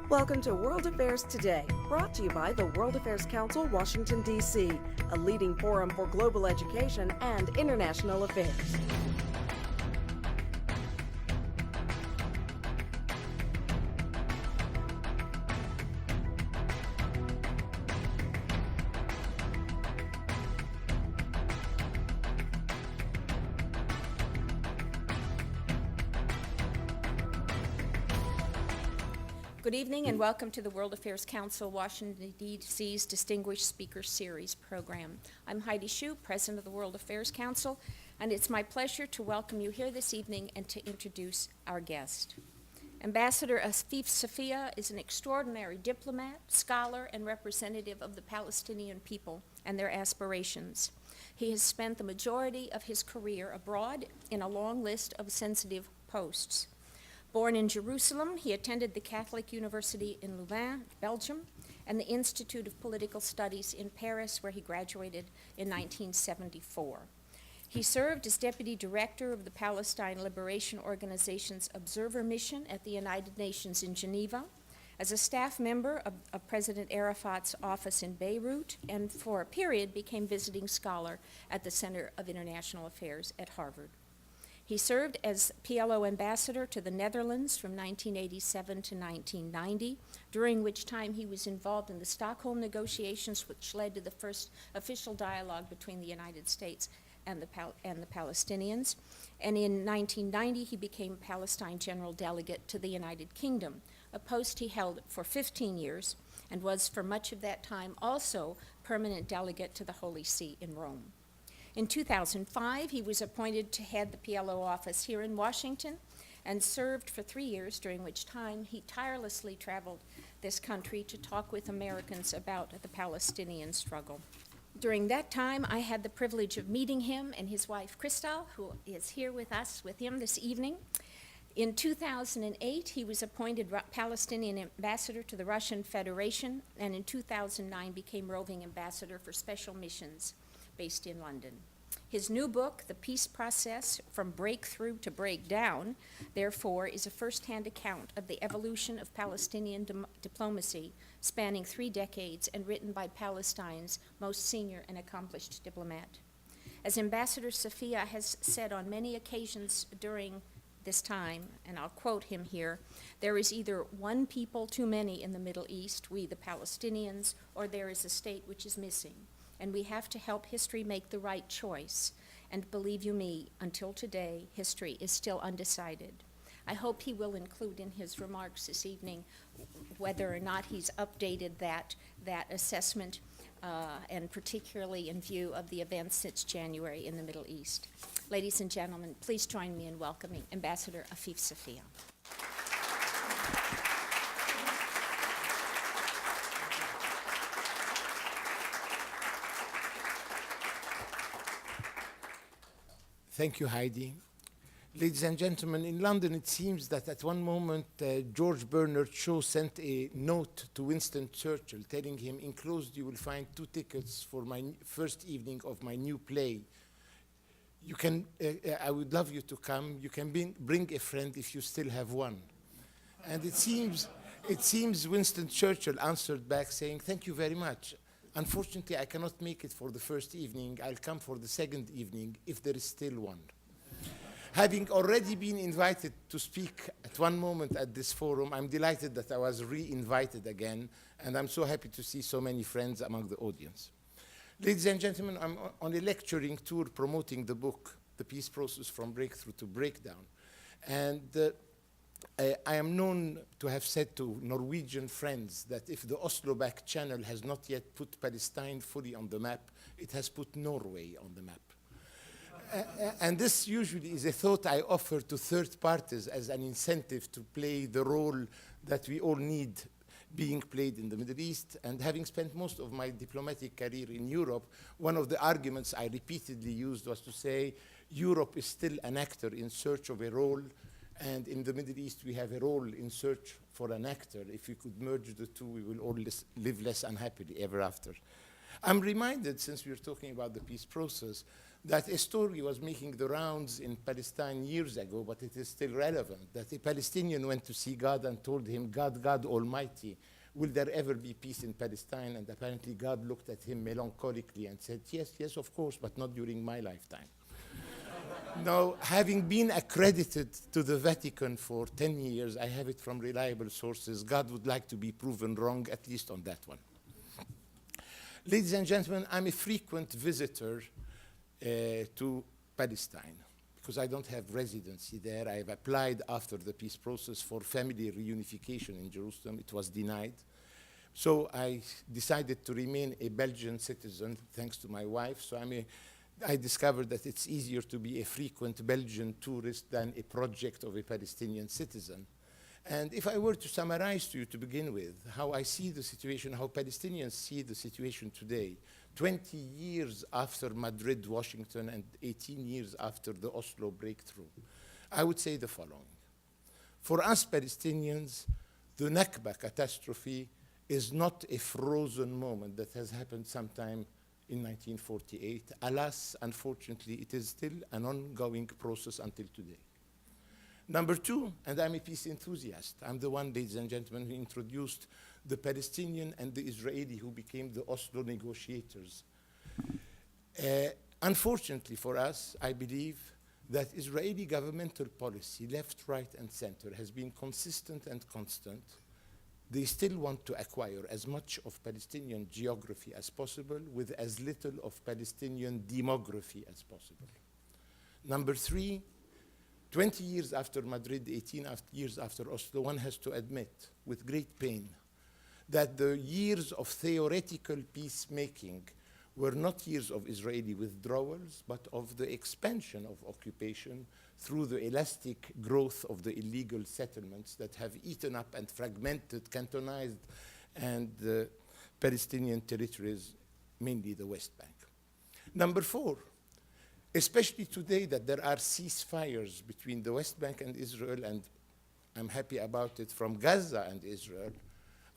Welcome to World Affairs Today, brought to you by the World Affairs Council, Washington, D.C., a leading forum for global education and international affairs. Good evening and welcome to the World Affairs Council, Washington, D.C.'s Distinguished Speaker Series program. I'm Heidi Shue, President of the World Affairs Council, and it's my pleasure to welcome you here this evening and to introduce our guest. Ambassador Afif Safieh is an extraordinary diplomat, scholar, and representative of the Palestinian people and their aspirations. He has spent the majority of his career abroad in a long list of sensitive posts. Born in Jerusalem, he attended the Catholic University in Louvain, Belgium, and the Institute of Political Studies in Paris, where he graduated in 1974. He served as Deputy Director of the Palestine Liberation Organization's Observer Mission at the United Nations in Geneva, as a staff member of President Arafat's office in Beirut, and for a period became visiting scholar at the Center of International Affairs at Harvard. He served as PLO ambassador to the Netherlands from 1987 to 1990, during which time he was involved in the Stockholm negotiations, which led to the first official dialogue between the United States and the Palestinians. And in 1990, he became Palestine General Delegate to the United Kingdom, a post he held for 15 years and was for much of that time also permanent delegate to the Holy See in Rome. In 2005, he was appointed to head the PLO office here in Washington and served for 3 years, during which time he tirelessly traveled this country to talk with Americans about the Palestinian struggle. During that time, I had the privilege of meeting him and his wife, Crystal, who is here with us with him this evening. In 2008, he was appointed Palestinian ambassador to the Russian Federation, and in 2009 became roving ambassador for special missions based in London. His new book, The Peace Process from Breakthrough to Breakdown, therefore, is a first-hand account of the evolution of Palestinian diplomacy spanning 3 decades and written by Palestine's most senior and accomplished diplomat. As Ambassador Safieh has said on many occasions during this time, and I'll quote him here, "There is either one people too many in the Middle East, we the Palestinians, or there is a state which is missing. And we have to help history make the right choice. And believe you me, until today, history is still undecided." I hope he will include in his remarks this evening whether or not he's updated that assessment, and particularly in view of the events since January in the Middle East. Ladies and gentlemen, please join me in welcoming Ambassador Afif Safieh. Thank you, Heidi. Ladies and gentlemen, in London it seems that at one moment George Bernard Shaw sent a note to Winston Churchill telling him, "Enclosed you will find 2 tickets for my first evening of my new play. You can, I would love you to come. You can bring a friend if you still have one." And it seems Winston Churchill answered back saying, "Thank you very much. Unfortunately, I cannot make it for the first evening. I'll come for the second evening if there is still one." Having already been invited to speak at one moment at this forum, I'm delighted that I was re-invited again, and I'm so happy to see so many friends among the audience. Ladies and gentlemen, I'm on a lecturing tour promoting the book, The Peace Process from Breakthrough to Breakdown. And I am known to have said to Norwegian friends that if the Oslo-back channel has not yet put Palestine fully on the map, it has put Norway on the map. And this usually is a thought I offer to third parties as an incentive to play the role that we all need being played in the Middle East. And having spent most of my diplomatic career in Europe, one of the arguments I repeatedly used was to say, Europe is still an actor in search of a role, and in the Middle East, we have a role in search for an actor. If we could merge the two, we will all live less unhappily ever after. I'm reminded, since we're talking about the peace process, that a story was making the rounds in Palestine years ago, but it is still relevant, that a Palestinian went to see God and told him, God, God Almighty, will there ever be peace in Palestine? And apparently God looked at him melancholically and said, yes, yes, of course, but not during my lifetime. Now, having been accredited to the Vatican for 10 years, I have it from reliable sources, God would like to be proven wrong, at least on that one. Ladies and gentlemen, I'm a frequent visitor to Palestine because I don't have residency there. I have applied after the peace process for family reunification in Jerusalem. It was denied. So I decided to remain a Belgian citizen thanks to my wife. So I discovered that it's easier to be a frequent Belgian tourist than a project of a Palestinian citizen. And if I were to summarize to you to begin with how I see the situation, how Palestinians see the situation today, 20 years after Madrid, Washington, and 18 years after the Oslo breakthrough, I would say the following. For us Palestinians, the Nakba catastrophe is not a frozen moment that has happened sometime in 1948. Alas, unfortunately, it is still an ongoing process until today. Number two, and I'm a peace enthusiast. I'm the one, ladies and gentlemen, who introduced the Palestinian and the Israeli who became the Oslo negotiators. Unfortunately for us, I believe that Israeli governmental policy, left, right, and center, has been consistent and constant. They still want to acquire as much of Palestinian geography as possible with as little of Palestinian demography as possible. Number three, 20 years after Madrid, 18 years after Oslo, one has to admit with great pain that the years of theoretical peacemaking were not years of Israeli withdrawals, but of the expansion of occupation through the elastic growth of the illegal settlements that have eaten up and fragmented, cantonized, and the Palestinian territories, mainly the West Bank. Number four, especially today that there are ceasefires between the West Bank and Israel, and I'm happy about it, from Gaza and Israel,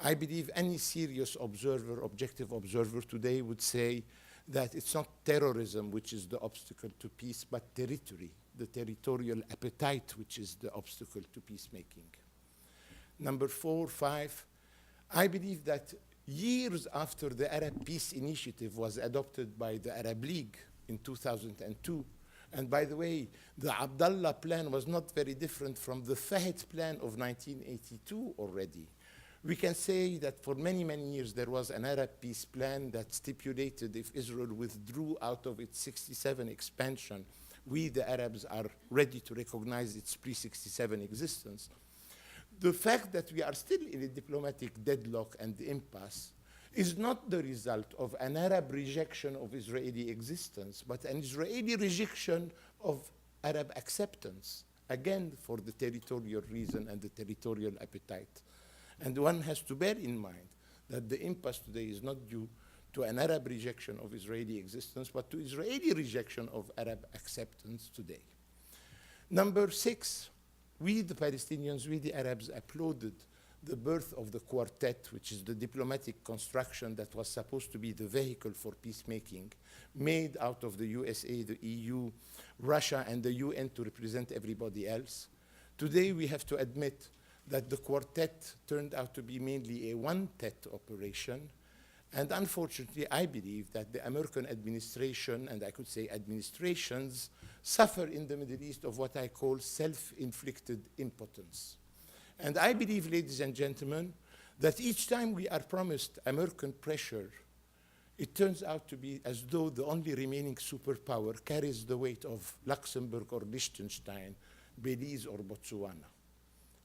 I believe any serious observer, objective observer today would say that it's not terrorism which is the obstacle to peace, but territory, the territorial appetite which is the obstacle to peacemaking. Number four, five, I believe that years after the Arab Peace Initiative was adopted by the Arab League in 2002, and by the way, the Abdallah plan was not very different from the Fahd plan of 1982 already. We can say that for many, many years there was an Arab peace plan that stipulated if Israel withdrew out of its 67 expansion, we, the Arabs, are ready to recognize its pre-67 existence. The fact that we are still in a diplomatic deadlock and impasse is not the result of an Arab rejection of Israeli existence, but an Israeli rejection of Arab acceptance, again for the territorial reason and the territorial appetite. And one has to bear in mind that the impasse today is not due to an Arab rejection of Israeli existence, but to Israeli rejection of Arab acceptance today. Number six, we, the Palestinians, we, the Arabs, applauded the birth of the quartet, which is the diplomatic construction that was supposed to be the vehicle for peacemaking, made out of the USA, the EU, Russia, and the UN to represent everybody else. Today, we have to admit that the quartet turned out to be mainly a one-tet operation. And unfortunately, I believe that the American administration, and I could say administrations, suffer in the Middle East of what I call self-inflicted impotence. And I believe, ladies and gentlemen, that each time we are promised American pressure, it turns out to be as though the only remaining superpower carries the weight of Luxembourg or Liechtenstein, Belize or Botswana.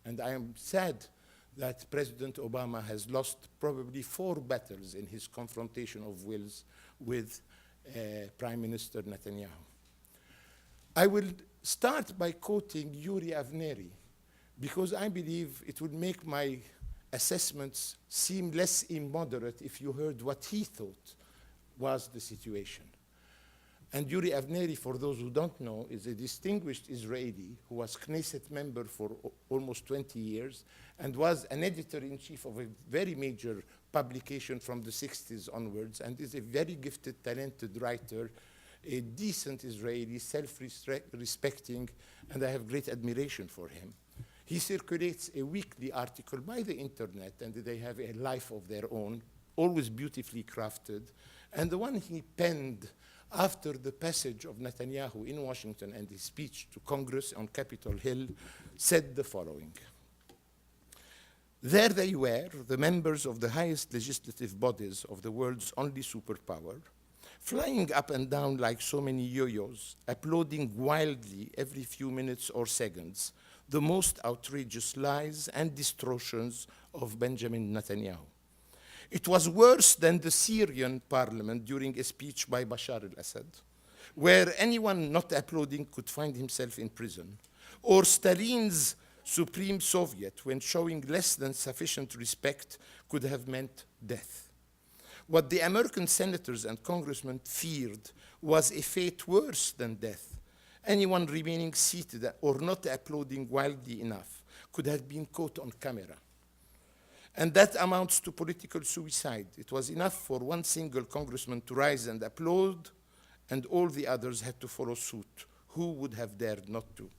And I am sad that President Obama has lost probably 4 battles in his confrontation of wills with Prime Minister Netanyahu. I will start by quoting Yuri Avneri, because I believe it would make my assessments seem less immoderate if you heard what he thought was the situation. And Yuri Avneri, for those who don't know, is a distinguished Israeli who was Knesset member for almost 20 years and was an editor-in-chief of a very major publication from the 60s onwards, and is a very gifted, talented writer, a decent Israeli, self-respecting, and I have great admiration for him. He circulates a weekly article by the internet, and they have a life of their own, always beautifully crafted. And the one he penned after the passage of Netanyahu in Washington and his speech to Congress on Capitol Hill said the following: "There they were, the members of the highest legislative bodies of the world's only superpower, flying up and down like so many yo-yos, applauding wildly every few minutes or seconds the most outrageous lies and distortions of Benjamin Netanyahu. It was worse than the Syrian parliament during a speech by Bashar al-Assad, where anyone not applauding could find himself in prison, or Stalin's Supreme Soviet, when showing less than sufficient respect could have meant death. What the American senators and congressmen feared was a fate worse than death. Anyone remaining seated or not applauding wildly enough could have been caught on camera. And that amounts to political suicide. It was enough for one single congressman to rise and applaud, and all the others had to follow suit. Who would have dared not to?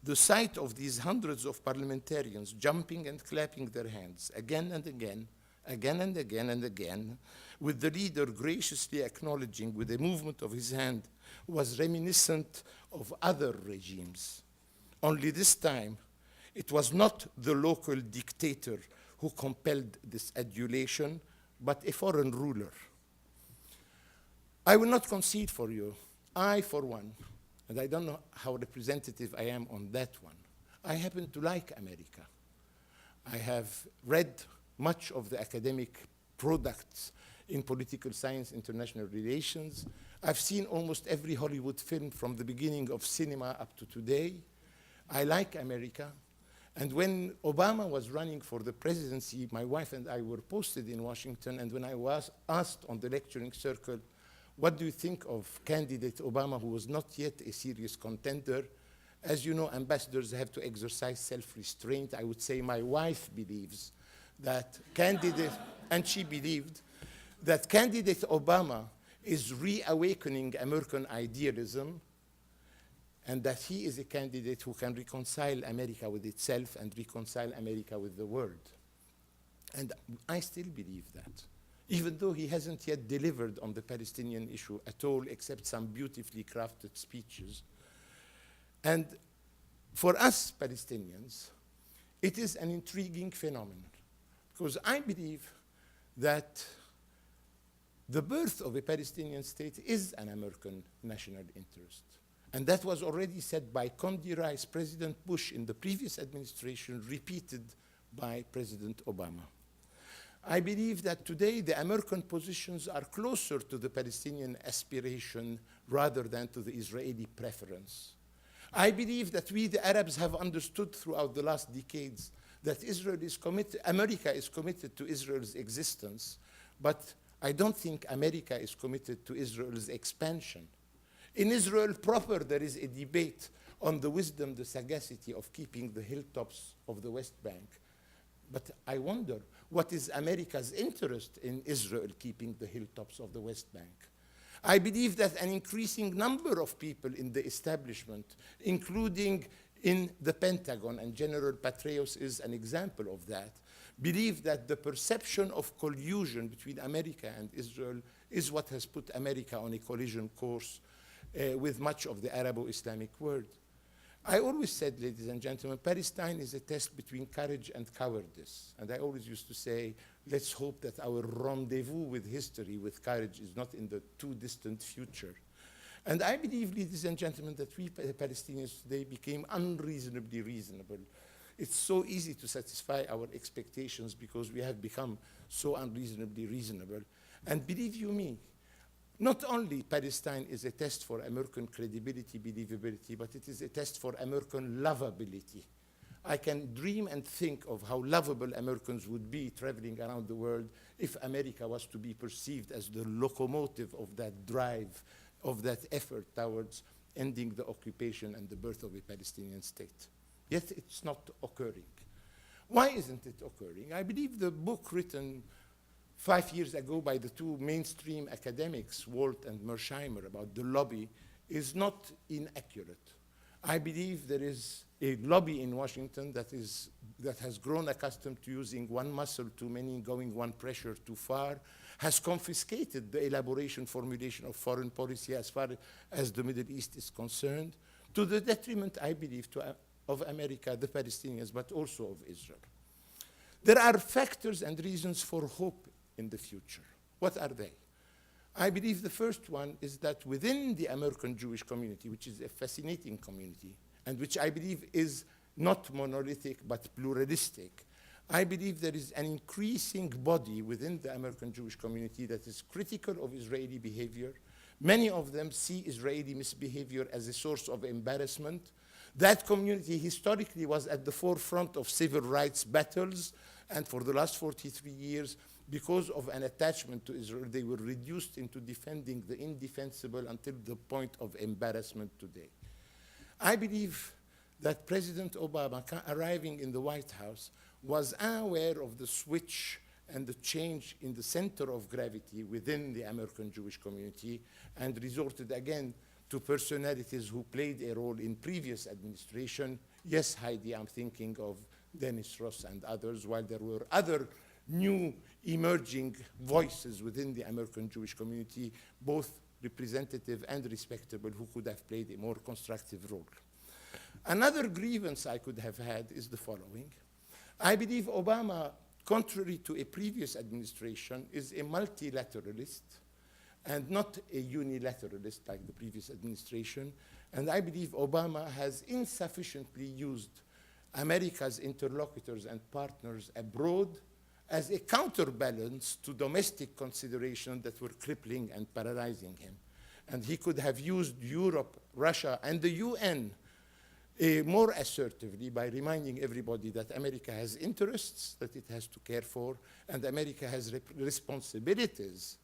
The sight of these hundreds of parliamentarians jumping and clapping their hands again and again, again and again and again, with the leader graciously acknowledging with a movement of his hand, was reminiscent of other regimes. Only this time, it was not the local dictator who compelled this adulation, but a foreign ruler. I will not concede for you. I, for one, and I don't know how representative I am on that one, I happen to like America. I have read much of the academic products in political science, international relations. I've seen almost every Hollywood film from the beginning of cinema up to today. I like America. And when Obama was running for the presidency, my wife and I were posted in Washington, and when I was asked on the lecturing circle, what do you think of candidate Obama, who was not yet a serious contender? As you know, ambassadors have to exercise self-restraint. I would say my wife believes that candidate, and she believed, that candidate Obama is reawakening American idealism, and that he is a candidate who can reconcile America with itself and reconcile America with the world. And I still believe that, even though he hasn't yet delivered on the Palestinian issue at all, except some beautifully crafted speeches. And for us Palestinians, it is an intriguing phenomenon, because I believe that the birth of a Palestinian state is an American national interest. And that was already said by Condi Rice, President Bush in the previous administration, repeated by President Obama. I believe that today the American positions are closer to the Palestinian aspiration rather than to the Israeli preference. I believe that we, the Arabs, have understood throughout the last decades that America is committed to Israel's existence, but I don't think America is committed to Israel's expansion. In Israel proper, there is a debate on the wisdom, the sagacity of keeping the hilltops of the West Bank. But I wonder, what is America's interest in Israel keeping the hilltops of the West Bank? I believe that an increasing number of people in the establishment, including in the Pentagon, and General Petraeus is an example of that, believe that the perception of collusion between America and Israel is what has put America on a collision course with much of the Arabo-Islamic world. I always said, ladies and gentlemen, Palestine is a test between courage and cowardice. And I always used to say, let's hope that our rendezvous with history, with courage, is not in the too distant future. And I believe, ladies and gentlemen, that we Palestinians today became unreasonably reasonable. It's so easy to satisfy our expectations because we have become so unreasonably reasonable. And believe you me, not only Palestine is a test for American credibility, believability, but it is a test for American lovability. I can dream and think of how lovable Americans would be traveling around the world if America was to be perceived as the locomotive of that drive of that effort towards ending the occupation and the birth of a Palestinian state. Yet it's not occurring. Why isn't it occurring? I believe the book written 5 years ago by the two mainstream academics, Walt and Mersheimer, about the lobby is not inaccurate. I believe there is a lobby in Washington that has grown accustomed to using one muscle too many, going one pressure too far, has confiscated the elaboration, formulation of foreign policy as far as the Middle East is concerned, to the detriment, I believe, of America, the Palestinians, but also of Israel. There are factors and reasons for hope in the future. What are they? I believe the first one is that within the American Jewish community, which is a fascinating community, and which I believe is not monolithic but pluralistic, I believe there is an increasing body within the American Jewish community that is critical of Israeli behavior. Many of them see Israeli misbehavior as a source of embarrassment. That community historically was at the forefront of civil rights battles, and for the last 43 years, because of an attachment to Israel, they were reduced into defending the indefensible until the point of embarrassment today. I believe that President Obama, arriving in the White House, was unaware of the switch and the change in the center of gravity within the American Jewish community, and resorted again to personalities who played a role in previous administration. Yes, Heidi, I'm thinking of Dennis Ross and others, while there were other new emerging voices within the American Jewish community, both representative and respectable, who could have played a more constructive role. Another grievance I could have had is the following. I believe Obama, contrary to a previous administration, is a multilateralist and not a unilateralist like the previous administration. And I believe Obama has insufficiently used America's interlocutors and partners abroad as a counterbalance to domestic considerations that were crippling and paralyzing him. And he could have used Europe, Russia, and the UN more assertively by reminding everybody that America has interests that it has to care for, and America has responsibilities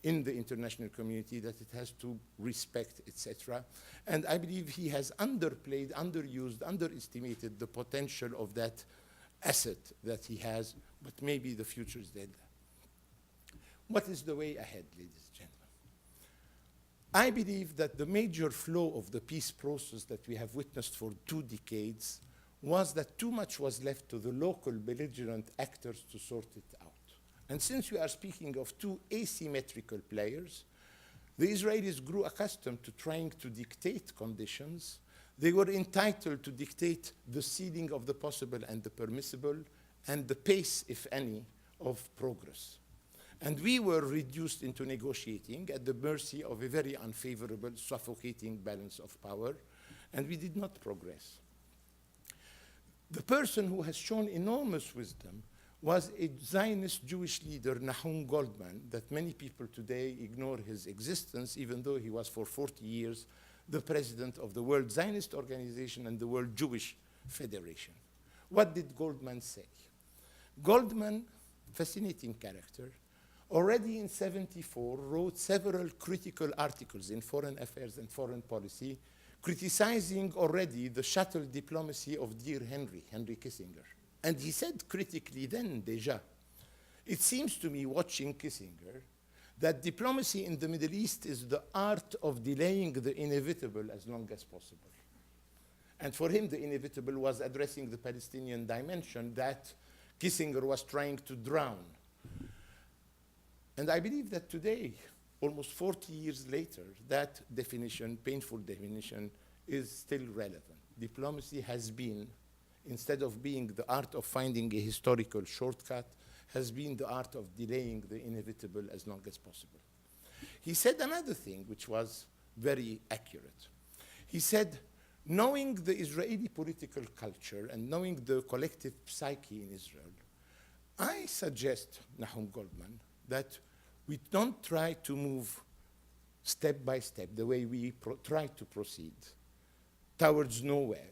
in the international community that it has to respect, etc. And I believe he has underplayed, underused, underestimated the potential of that asset that he has, but maybe the future is dead. What is the way ahead, ladies and gentlemen? I believe that the major flaw of the peace process that we have witnessed for 2 decades was that too much was left to the local belligerent actors to sort it out. And since we are speaking of 2 asymmetrical players, the Israelis grew accustomed to trying to dictate conditions. They were entitled to dictate the ceiling of the possible and the permissible, and the pace, if any, of progress. And we were reduced into negotiating at the mercy of a very unfavorable, suffocating balance of power, and we did not progress. The person who has shown enormous wisdom was a Zionist Jewish leader, Nahum Goldman, that many people today ignore his existence, even though he was for 40 years the president of the World Zionist Organization and the World Jewish Federation. What did Goldman say? Goldman, fascinating character, already in '74 wrote several critical articles in Foreign Affairs and Foreign Policy, criticizing already the shuttle diplomacy of dear Henry Kissinger. And he said critically then, déjà, it seems to me, watching Kissinger, that diplomacy in the Middle East is the art of delaying the inevitable as long as possible. And for him, the inevitable was addressing the Palestinian dimension that Kissinger was trying to drown. And I believe that today, almost 40 years later, that definition, painful definition, is still relevant. Diplomacy has been, instead of being the art of finding a historical shortcut, has been the art of delaying the inevitable as long as possible. He said another thing which was very accurate. He said, knowing the Israeli political culture and knowing the collective psyche in Israel, I suggest, Nahum Goldman, that we don't try to move step by step the way we try to proceed towards nowhere.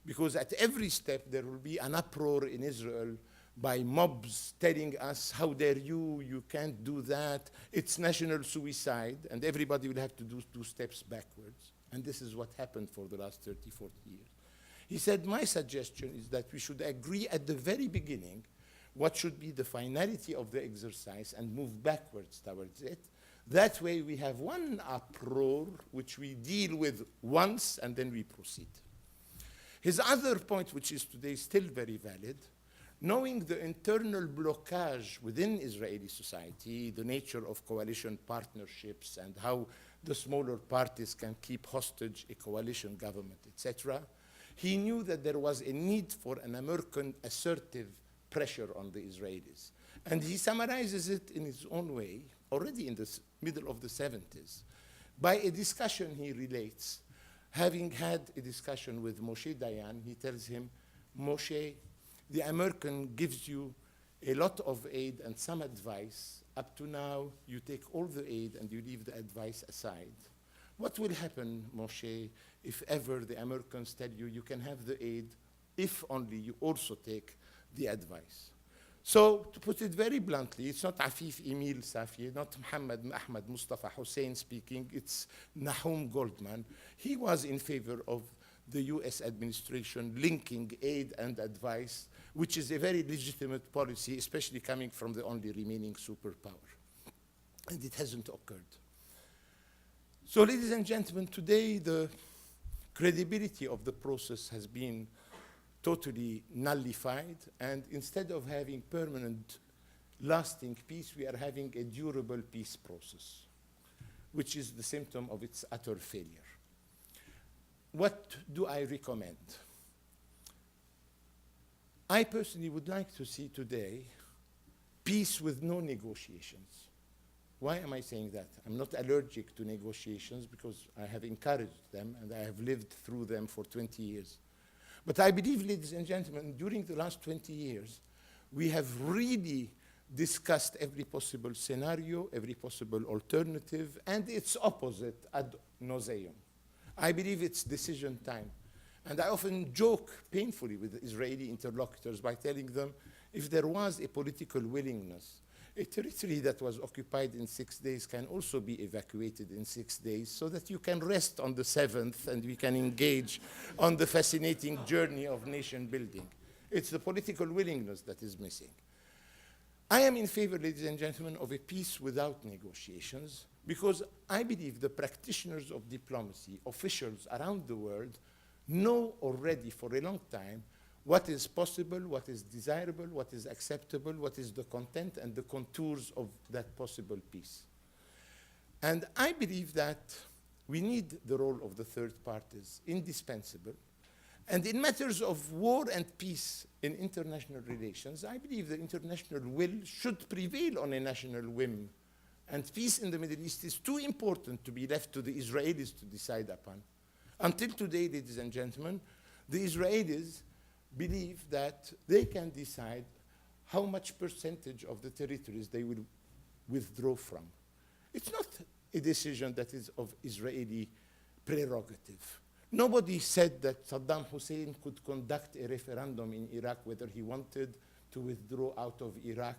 Because at every step there will be an uproar in Israel by mobs telling us, how dare you, you can't do that, it's national suicide, and everybody will have to do 2 steps backwards. And this is what happened for the last 30, 40 years. He said, my suggestion is that we should agree at the very beginning what should be the finality of the exercise and move backwards towards it. That way we have one uproar which we deal with once and then we proceed. His other point, which is today still very valid, knowing the internal blockage within Israeli society, the nature of coalition partnerships and how the smaller parties can keep hostage a coalition government, etc., he knew that there was a need for an American assertive pressure on the Israelis. And he summarizes it in his own way, already in the middle of the 70s, by a discussion he relates. Having had a discussion with Moshe Dayan, he tells him, Moshe, the American gives you a lot of aid and some advice. Up to now, you take all the aid and you leave the advice aside. What will happen, Moshe, if ever the Americans tell you you can have the aid if only you also take the advice? So, to put it very bluntly, it's not Afif Safieh, not Muhammad Ahmad Mustafa Hussein speaking, it's Nahum Goldman. He was in favor of the US administration linking aid and advice, which is a very legitimate policy, especially coming from the only remaining superpower. And it hasn't occurred. So, ladies and gentlemen, today the credibility of the process has been totally nullified, and instead of having permanent, lasting peace, we are having a durable peace process, which is the symptom of its utter failure. What do I recommend? I personally would like to see today peace with no negotiations. Why am I saying that? I'm not allergic to negotiations because I have encouraged them and I have lived through them for 20 years. But I believe, ladies and gentlemen, during the last 20 years, we have really discussed every possible scenario, every possible alternative, and its opposite ad nauseum. I believe it's decision time. And I often joke painfully with Israeli interlocutors by telling them, if there was a political willingness, a territory that was occupied in 6 days can also be evacuated in 6 days so that you can rest on the 7th and we can engage on the fascinating journey of nation building. It's the political willingness that is missing. I am in favor, ladies and gentlemen, of a peace without negotiations because I believe the practitioners of diplomacy, officials around the world, know already for a long time what is possible, what is desirable, what is acceptable, what is the content and the contours of that possible peace. And I believe that we need the role of the third parties, indispensable. And in matters of war and peace in international relations, I believe the international will should prevail on a national whim. And peace in the Middle East is too important to be left to the Israelis to decide upon. Until today, ladies and gentlemen, the Israelis believe that they can decide how much percentage of the territories they will withdraw from. It's not a decision that is of Israeli prerogative. Nobody said that Saddam Hussein could conduct a referendum in Iraq whether he wanted to withdraw out of Iraq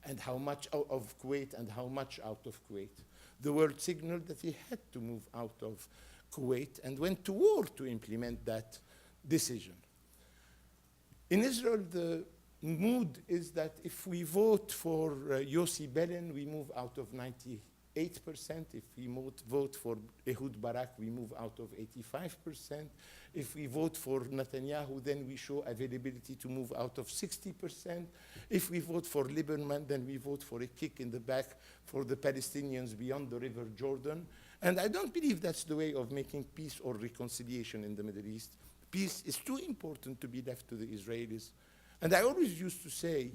and how much out of Kuwait and how much out of Kuwait. The world signaled that he had to move out of Kuwait and went to war to implement that decision. In Israel, the mood is that if we vote for Yossi Benin, we move out of 98%. If we vote for Ehud Barak, we move out of 85%. If we vote for Netanyahu, then we show availability to move out of 60%. If we vote for Lieberman, then we vote for a kick in the back for the Palestinians beyond the River Jordan. And I don't believe that's the way of making peace or reconciliation in the Middle East. Peace is too important to be left to the Israelis. And I always used to say,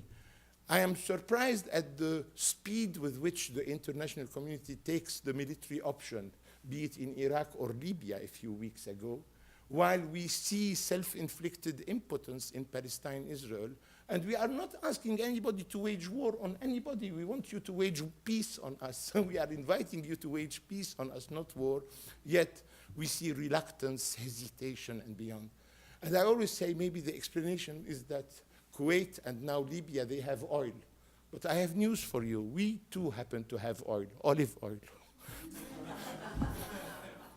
I am surprised at the speed with which the international community takes the military option, be it in Iraq or Libya a few weeks ago, while we see self-inflicted impotence in Palestine, Israel, and we are not asking anybody to wage war on anybody. We want you to wage peace on us. We are inviting you to wage peace on us, not war. Yet we see reluctance, hesitation, and beyond. And I always say maybe the explanation is that Kuwait, and now Libya, they have oil. But I have news for you. We too happen to have oil, olive oil.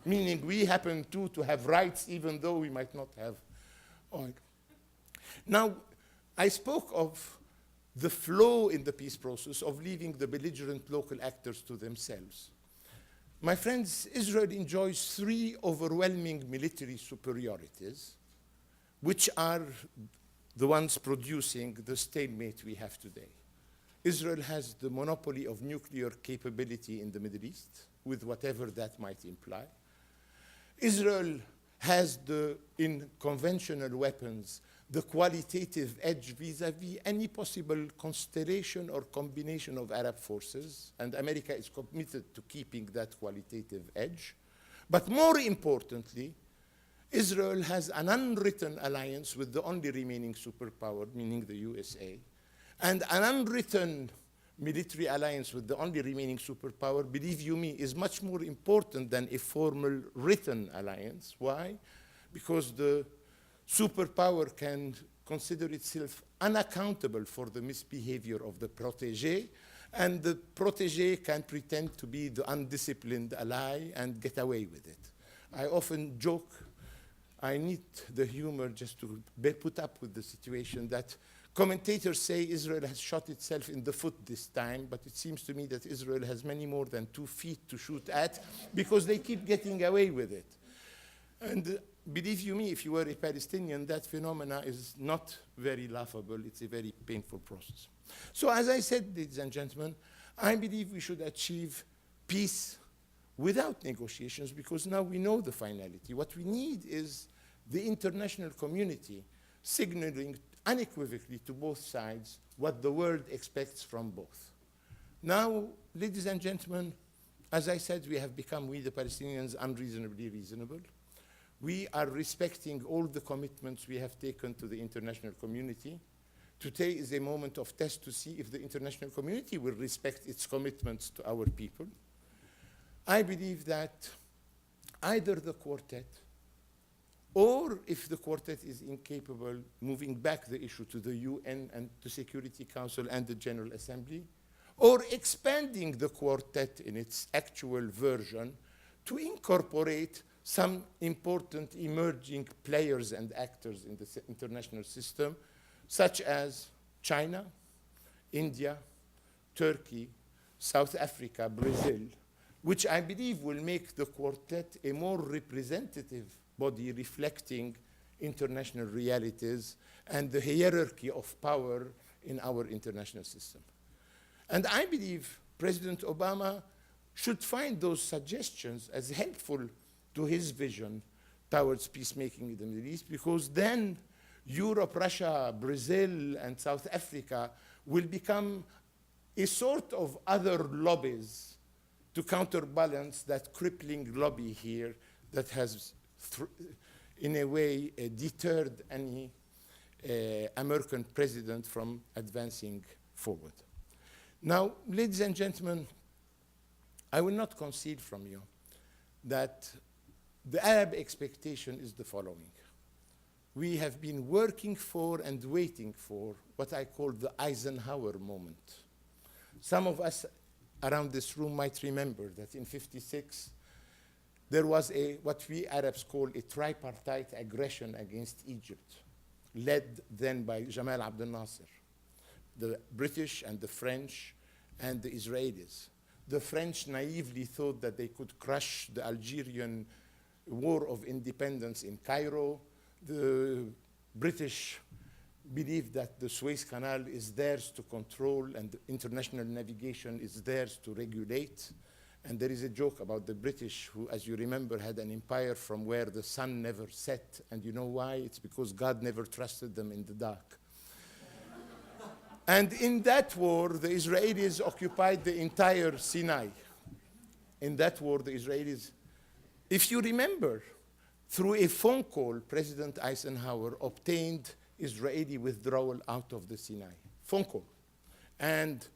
Meaning we happen too to have rights even though we might not have oil. Now, I spoke of the flow in the peace process of leaving the belligerent local actors to themselves. My friends, Israel enjoys 3 overwhelming military superiorities, which are the ones producing the stalemate we have today. Israel has the monopoly of nuclear capability in the Middle East, with whatever that might imply. Israel has in conventional weapons, the qualitative edge vis-à-vis any possible constellation or combination of Arab forces, and America is committed to keeping that qualitative edge. But more importantly, Israel has an unwritten alliance with the only remaining superpower, meaning the USA, and an unwritten military alliance with the only remaining superpower, believe you me, is much more important than a formal written alliance. Why? Because the superpower can consider itself unaccountable for the misbehavior of the protégé, and the protégé can pretend to be the undisciplined ally and get away with it. I often joke, I need the humor just to put up with the situation that commentators say Israel has shot itself in the foot this time, but it seems to me that Israel has many more than 2 feet to shoot at because they keep getting away with it. And believe you me, if you were a Palestinian, that phenomena is not very laughable. It's a very painful process. So as I said, ladies and gentlemen, I believe we should achieve peace without negotiations because now we know the finality. What we need is the international community signaling unequivocally to both sides what the world expects from both. Now, ladies and gentlemen, as I said, we have become, we the Palestinians, unreasonably reasonable. We are respecting all the commitments we have taken to the international community. Today is a moment of test to see if the international community will respect its commitments to our people. I believe that either the quartet, or if the quartet is incapable, moving back the issue to the UN and the Security Council and the General Assembly, or expanding the quartet in its actual version to incorporate some important emerging players and actors in the international system, such as China, India, Turkey, South Africa, Brazil, which I believe will make the quartet a more representative body reflecting international realities and the hierarchy of power in our international system. And I believe President Obama should find those suggestions as helpful to his vision towards peacemaking in the Middle East, because then Europe, Russia, Brazil, and South Africa will become a sort of other lobbies to counterbalance that crippling lobby here that has, in a way, deterred any American president from advancing forward. Now, ladies and gentlemen, I will not conceal from you that the Arab expectation is the following. We have been working for and waiting for what I call the Eisenhower moment. Some of us around this room might remember that in '56, there was what we Arabs call a tripartite aggression against Egypt, led then by Jamal Abdel Nasser, the British and the French and the Israelis. The French naively thought that they could crush the Algerian War of Independence in Cairo. The British believed that the Suez Canal is theirs to control and the international navigation is theirs to regulate. And there is a joke about the British who, as you remember, had an empire from where the sun never set. And you know why? It's because God never trusted them in the dark. And in that war, the Israelis occupied the entire Sinai. In that war, the Israelis, if you remember, through a phone call, President Eisenhower obtained Israeli withdrawal out of the Sinai. Phone call. And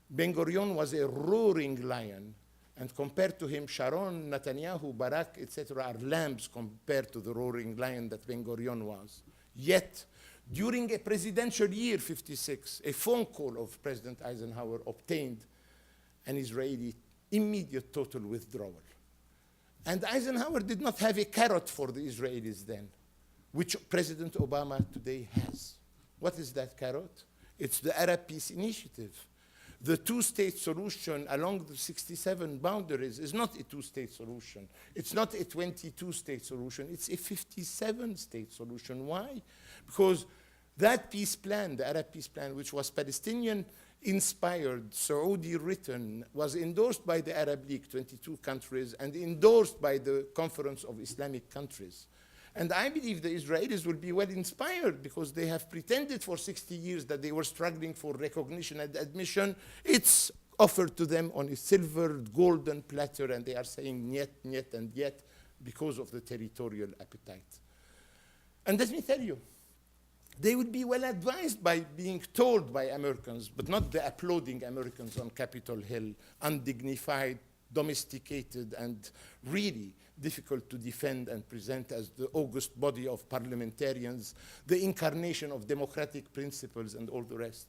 Ben Gurion was a roaring lion. And compared to him, Sharon, Netanyahu, Barak, etc., are lambs compared to the roaring lion that Ben Gurion was. Yet, During a presidential year, 56, a phone call of President Eisenhower obtained an Israeli immediate total withdrawal. And Eisenhower did not have a carrot for the Israelis then, which President Obama today has. What is that carrot? It's the Arab Peace Initiative. The two-state solution along the 67 boundaries is not a two-state solution. It's not a 22-state solution. It's a 57-state solution. Why? Because that peace plan, the Arab peace plan, which was Palestinian-inspired, Saudi-written, was endorsed by the Arab League, 22 countries, and endorsed by the Conference of Islamic Countries. And I believe the Israelis will be well inspired because they have pretended for 60 years that they were struggling for recognition and admission. It's offered to them on a silver, golden platter, and they are saying niet, niet, and yet because of the territorial appetite. And let me tell you, they would be well advised by being told by Americans, but not the applauding Americans on Capitol Hill, undignified, domesticated, and really difficult to defend and present as the august body of parliamentarians, the incarnation of democratic principles and all the rest.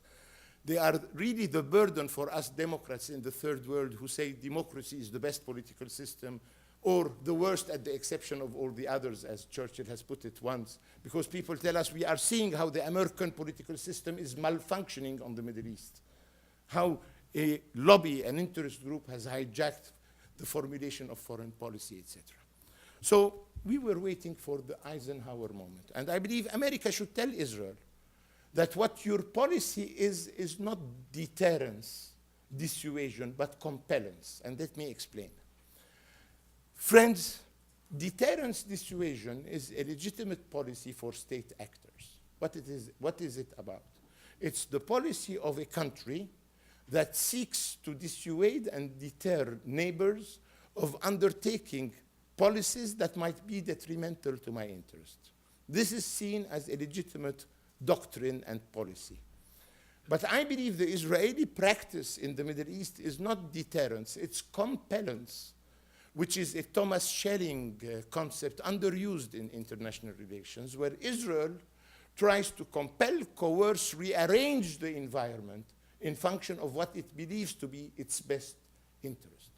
They are really the burden for us Democrats in the third world who say democracy is the best political system, or the worst at the exception of all the others, as Churchill has put it once, because people tell us we are seeing how the American political system is malfunctioning on the Middle East, how a lobby, an interest group has hijacked the formulation of foreign policy, etc. So we were waiting for the Eisenhower moment. And I believe America should tell Israel that what your policy is not deterrence, dissuasion, but compellence. And let me explain. Friends, deterrence, dissuasion is a legitimate policy for state actors. What is it about? It's the policy of a country that seeks to dissuade and deter neighbors of undertaking policies that might be detrimental to my interest. This is seen as a legitimate doctrine and policy. But I believe the Israeli practice in the Middle East is not deterrence, it's compellence, which is a Thomas Schelling concept underused in international relations, where Israel tries to compel, coerce, rearrange the environment in function of what it believes to be its best interest.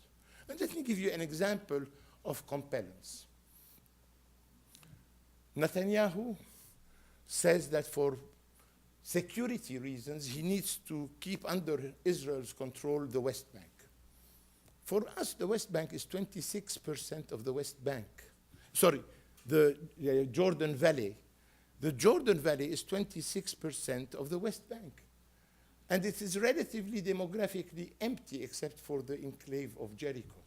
And let me give you an example of compellence. Netanyahu says that for security reasons, he needs to keep under Israel's control the West Bank. For us, the West Bank is 26% of the West Bank. Sorry, the Jordan Valley. The Jordan Valley is 26% of the West Bank. And it is relatively demographically empty except for the enclave of Jericho.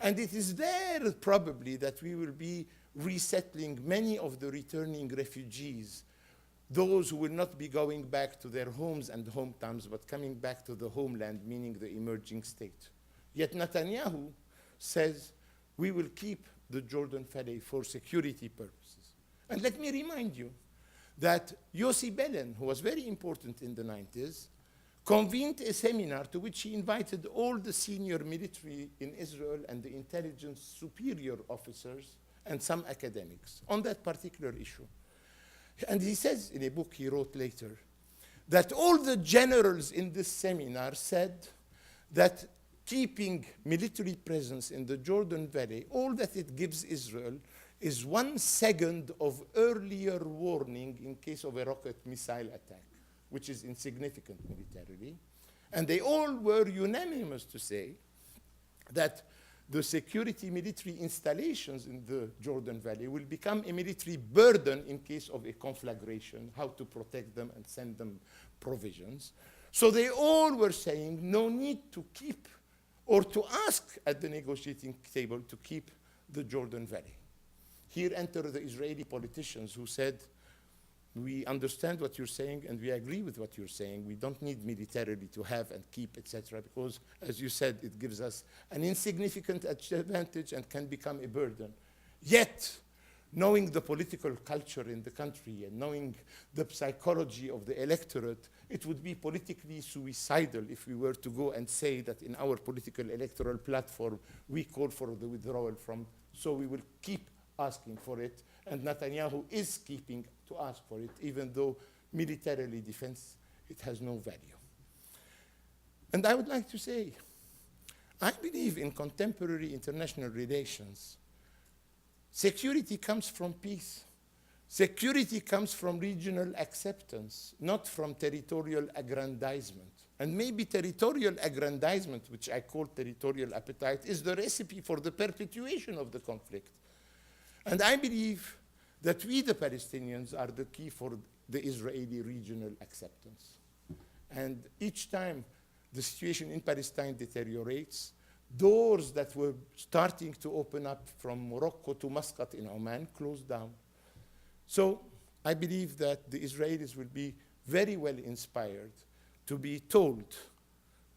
And it is there probably that we will be resettling many of the returning refugees, those who will not be going back to their homes and hometowns, but coming back to the homeland, meaning the emerging state. Yet Netanyahu says, we will keep the Jordan Valley for security purposes. And let me remind you that Yossi Belen, who was very important in the 90s, convened a seminar to which he invited all the senior military in Israel and the intelligence superior officers and some academics on that particular issue. And he says in a book he wrote later that all the generals in this seminar said that keeping military presence in the Jordan Valley, all that it gives Israel is 1 second of earlier warning in case of a rocket missile attack, which is insignificant militarily. And they all were unanimous to say that the security military installations in the Jordan Valley will become a military burden in case of a conflagration, how to protect them and send them provisions. So they all were saying no need to keep or to ask at the negotiating table to keep the Jordan Valley. Here enter the Israeli politicians who said, we understand what you're saying and we agree with what you're saying. We don't need militarily to have and keep, etc., because, as you said, it gives us an insignificant advantage and can become a burden. Yet, knowing the political culture in the country and knowing the psychology of the electorate, it would be politically suicidal if we were to go and say that in our political electoral platform, we call for the withdrawal from, so we will keep asking for it. And Netanyahu is keeping to ask for it, even though militarily defense, it has no value. And I would like to say, I believe in contemporary international relations, security comes from peace. Security comes from regional acceptance, not from territorial aggrandizement. And maybe territorial aggrandizement, which I call territorial appetite, is the recipe for the perpetuation of the conflict. And I believe that we, the Palestinians, are the key for the Israeli regional acceptance. And each time the situation in Palestine deteriorates, doors that were starting to open up from Morocco to Muscat in Oman close down. So I believe that the Israelis will be very well inspired to be told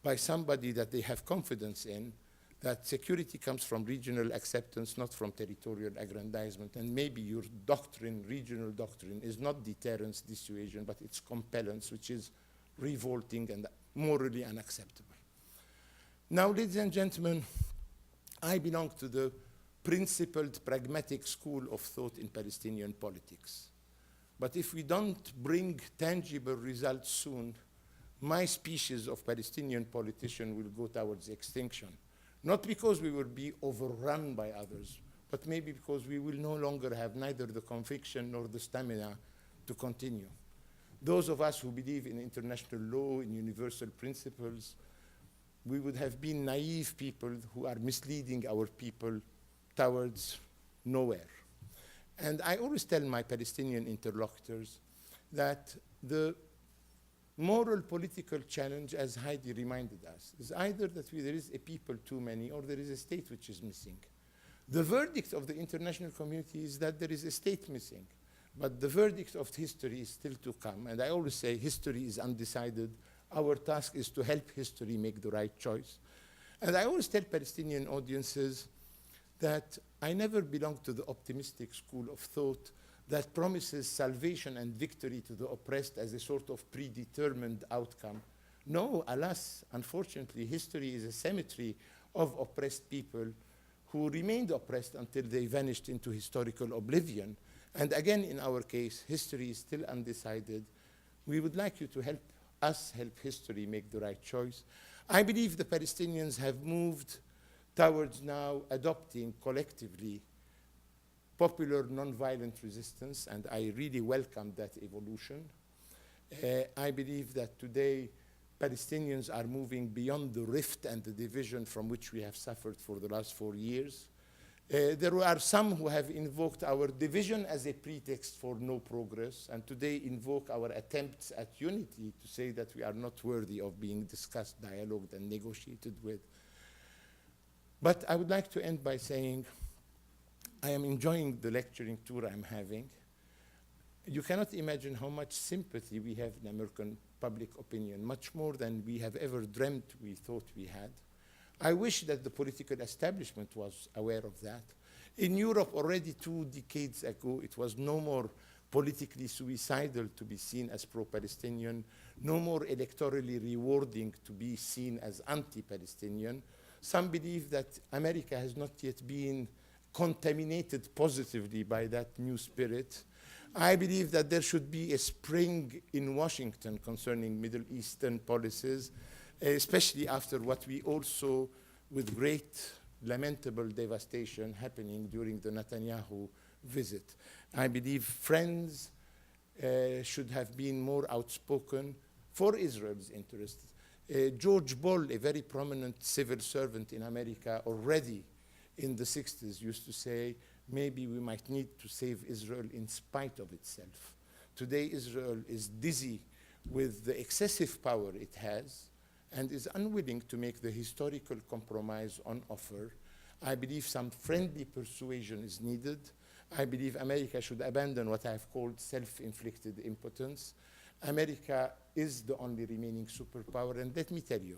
by somebody that they have confidence in that security comes from regional acceptance, not from territorial aggrandizement. And maybe your doctrine, regional doctrine, is not deterrence, dissuasion, but it's compellence, which is revolting and morally unacceptable. Now, ladies and gentlemen, I belong to the principled, pragmatic school of thought in Palestinian politics. But if we don't bring tangible results soon, my species of Palestinian politician will go towards extinction. Not because we will be overrun by others, but maybe because we will no longer have neither the conviction nor the stamina to continue. Those of us who believe in international law, in universal principles, we would have been naive people who are misleading our people towards nowhere. And I always tell my Palestinian interlocutors that the moral political challenge, as Heidi reminded us, is either that there is a people too many or there is a state which is missing. The verdict of the international community is that there is a state missing, but the verdict of history is still to come. And I always say history is undecided. Our task is to help history make the right choice. And I always tell Palestinian audiences that I never belong to the optimistic school of thought that promises salvation and victory to the oppressed as a sort of predetermined outcome. No, alas, unfortunately, history is a cemetery of oppressed people who remained oppressed until they vanished into historical oblivion. And again, in our case, history is still undecided. We would like you to help us help history make the right choice. I believe the Palestinians have moved towards now adopting collectively popular nonviolent resistance, and I really welcome that evolution. I believe that today Palestinians are moving beyond the rift and the division from which we have suffered for the last 4 years. There are some who have invoked our division as a pretext for no progress, and today invoke our attempts at unity to say that we are not worthy of being discussed, dialogued, and negotiated with. But I would like to end by saying I am enjoying the lecturing tour I'm having. You cannot imagine how much sympathy we have in American public opinion, much more than we have ever dreamt we thought we had. I wish that the political establishment was aware of that. In Europe, already 2 decades ago, it was no more politically suicidal to be seen as pro-Palestinian, no more electorally rewarding to be seen as anti-Palestinian. Some believe that America has not yet been contaminated positively by that new spirit. I believe that there should be a spring in Washington concerning Middle Eastern policies, especially after what we also, with great lamentable devastation, happening during the Netanyahu visit. I believe friends should have been more outspoken for Israel's interests. George Bull, a very prominent civil servant in America already in the 60s, used to say, maybe we might need to save Israel in spite of itself. Today, Israel is dizzy with the excessive power it has and is unwilling to make the historical compromise on offer. I believe some friendly persuasion is needed. I believe America should abandon what I have called self-inflicted impotence. America is the only remaining superpower, and let me tell you,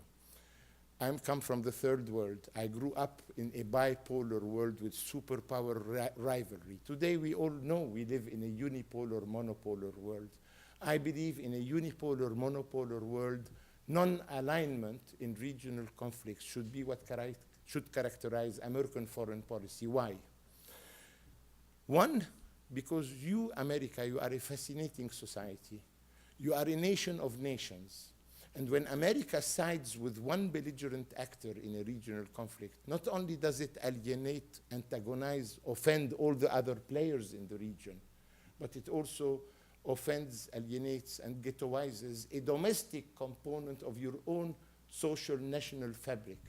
I come from the third world. I grew up in a bipolar world with superpower rivalry. Today we all know we live in a unipolar, monopolar world. I believe in a unipolar, monopolar world, non-alignment in regional conflicts should be what should characterize American foreign policy. Why? One, because you, America, you are a fascinating society. You are a nation of nations. And when America sides with one belligerent actor in a regional conflict, not only does it alienate, antagonize, offend all the other players in the region, but it also offends, alienates, and ghettoizes a domestic component of your own social national fabric.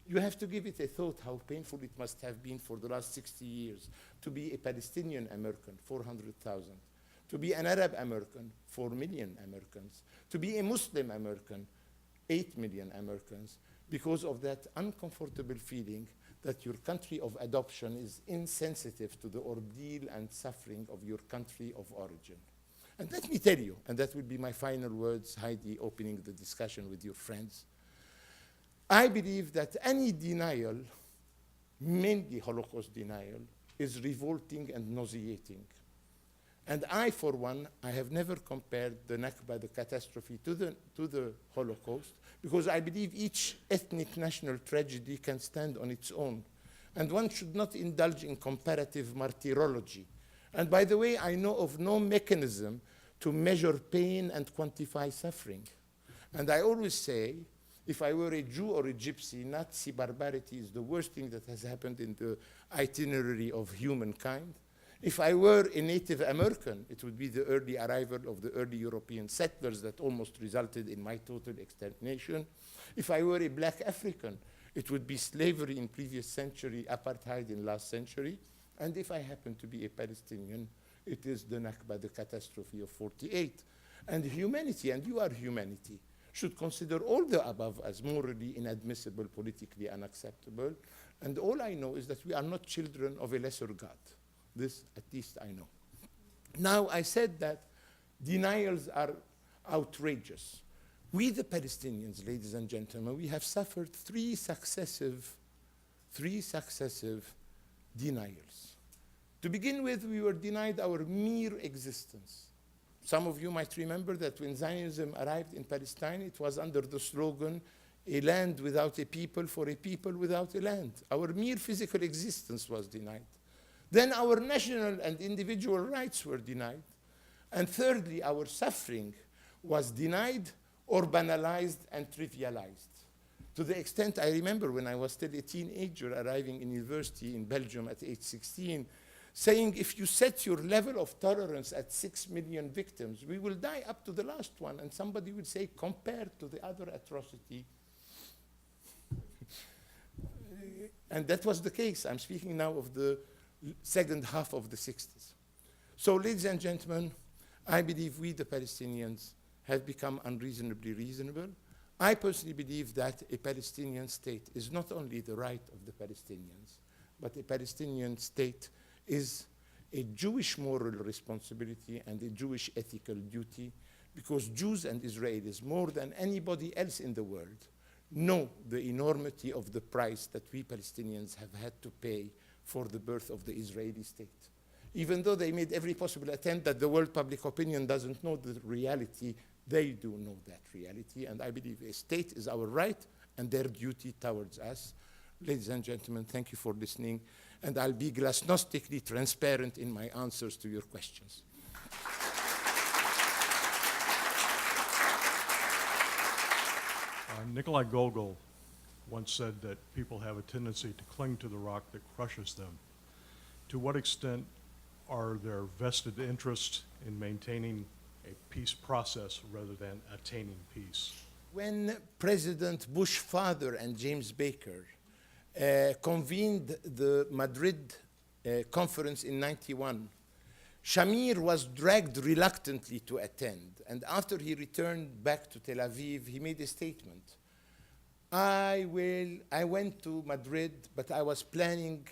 You have to give it a thought how painful it must have been for the last 60 years to be a Palestinian American, 400,000, to be an Arab American, 4 million Americans, to be a Muslim American, 8 million Americans, because of that uncomfortable feeling that your country of adoption is insensitive to the ordeal and suffering of your country of origin. And let me tell you, and that will be my final words, Heidi, opening the discussion with your friends, I believe that any denial, mainly Holocaust denial, is revolting and nauseating. And I, for one, I have never compared the Nakba, the catastrophe, to the Holocaust, because I believe each ethnic national tragedy can stand on its own. And one should not indulge in comparative martyrology. And by the way, I know of no mechanism to measure pain and quantify suffering. And I always say, if I were a Jew or a Gypsy, Nazi barbarity is the worst thing that has happened in the itinerary of humankind. If I were a Native American, it would be the early arrival of the early European settlers that almost resulted in my total extermination. If I were a Black African, it would be slavery in previous century, apartheid in last century. And if I happen to be a Palestinian, it is the Nakba, the catastrophe of 48. And humanity, and you are humanity, should consider all the above as morally inadmissible, politically unacceptable. And all I know is that we are not children of a lesser God. This, at least, I know. Now, I said that denials are outrageous. We, the Palestinians, ladies and gentlemen, we have suffered three successive denials. To begin with, we were denied our mere existence. Some of you might remember that when Zionism arrived in Palestine, it was under the slogan, a land without a people for a people without a land. Our mere physical existence was denied. Then our national and individual rights were denied. And thirdly, our suffering was denied or banalized and trivialized. To the extent I remember when I was still a teenager arriving in university in Belgium at age 16, saying if you set your level of tolerance at 6 million victims, we will die up to the last one. And somebody would say, compared to the other atrocity. And that was the case. I'm speaking now of the second half of the 60s. So, ladies and gentlemen, I believe we, the Palestinians, have become unreasonably reasonable. I personally believe that a Palestinian state is not only the right of the Palestinians, but a Palestinian state is a Jewish moral responsibility and a Jewish ethical duty, because Jews and Israelis, more than anybody else in the world, know the enormity of the price that we Palestinians have had to pay for the birth of the Israeli state. Even though they made every possible attempt that the world public opinion doesn't know the reality, they do know that reality, and I believe a state is our right and their duty towards us. Ladies and gentlemen, thank you for listening, and I'll be glasnostically transparent in my answers to your questions. Nikolai Gogol once said that people have a tendency to cling to the rock that crushes them. To what extent are there vested interests in maintaining a peace process rather than attaining peace? When President Bush father and James Baker convened the Madrid conference in '91, Shamir was dragged reluctantly to attend. And after he returned back to Tel Aviv, he made a statement. I went to Madrid, but I was planning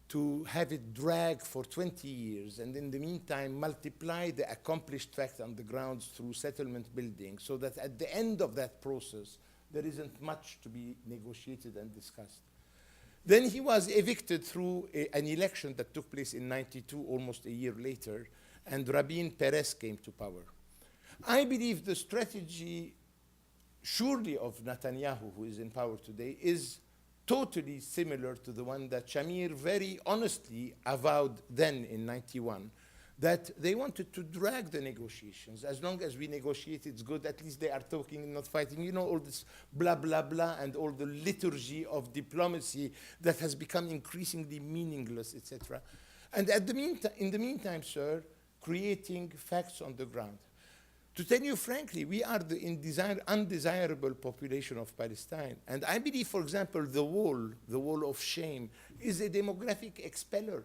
to have it drag for 20 years, and in the meantime multiply the accomplished fact on the grounds through settlement building, so that at the end of that process, there isn't much to be negotiated and discussed. Then he was evicted through an election that took place in '92, almost a year later, and Rabin Peres came to power. I believe the strategy, surely of Netanyahu, who is in power today, is totally similar to the one that Shamir very honestly avowed then in '91, that they wanted to drag the negotiations. As long as we negotiate, it's good. At least they are talking and not fighting. You know, all this blah, blah, blah, and all the liturgy of diplomacy that has become increasingly meaningless, etc. And in the meantime, sir, creating facts on the ground. To tell you frankly, we are the undesirable population of Palestine. And I believe, for example, the wall of shame, is a demographic expeller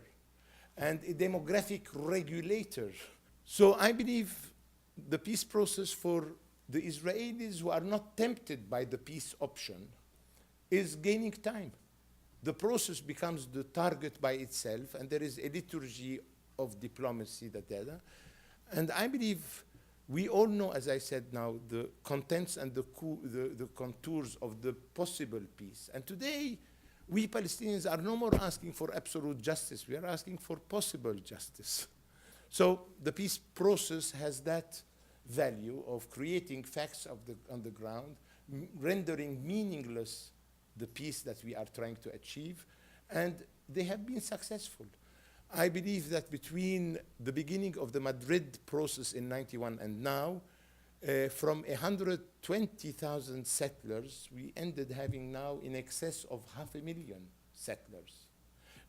and a demographic regulator. So I believe the peace process for the Israelis who are not tempted by the peace option is gaining time. The process becomes the target by itself, and there is a liturgy of diplomacy and I believe we all know, as I said now, the contents and the contours of the possible peace. And today, we Palestinians are no more asking for absolute justice. We are asking for possible justice. So the peace process has that value of creating facts on the ground, rendering meaningless the peace that we are trying to achieve, and they have been successful. I believe that between the beginning of the Madrid process in '91 and now, from 120,000 settlers, we ended having now in excess of 500,000 settlers.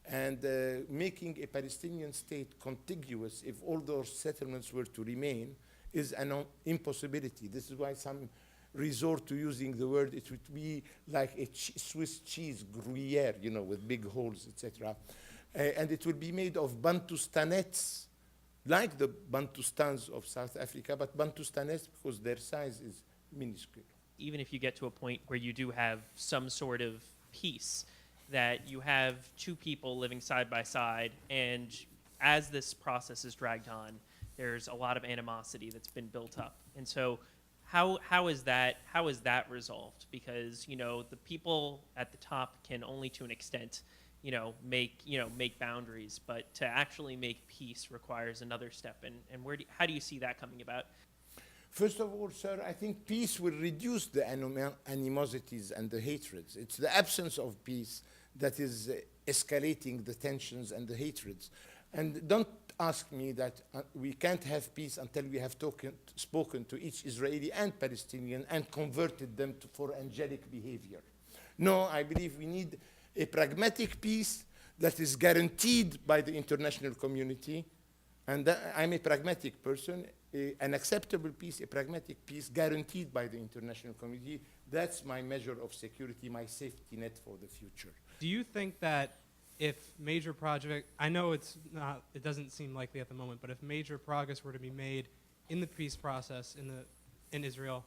And making a Palestinian state contiguous, if all those settlements were to remain, is an impossibility. This is why some resort to using the word, it would be like a Swiss cheese, Gruyere, you know, with big holes, etc. And it will be made of Bantustanets, like the Bantustans of South Africa, but Bantustanets because their size is minuscule. Even if you get to a point where you do have some sort of peace, that you have two people living side by side, and as this process is dragged on, there's a lot of animosity that's been built up. And so how is that resolved? Because, you know, the people at the top can only to an extent make boundaries, but to actually make peace requires another step. And how do you see that coming about? First of all, sir, I think peace will reduce the animosities and the hatreds. It's the absence of peace that is escalating the tensions and the hatreds. And don't ask me that we can't have peace until we have spoken to each Israeli and Palestinian and converted them for angelic behavior. No, I believe we need a pragmatic peace that is guaranteed by the international community. And I'm a pragmatic person. An acceptable peace, a pragmatic peace guaranteed by the international community. That's my measure of security, my safety net for the future. Do you think that if major project, I know it doesn't seem likely at the moment, but if major progress were to be made in the peace process in Israel,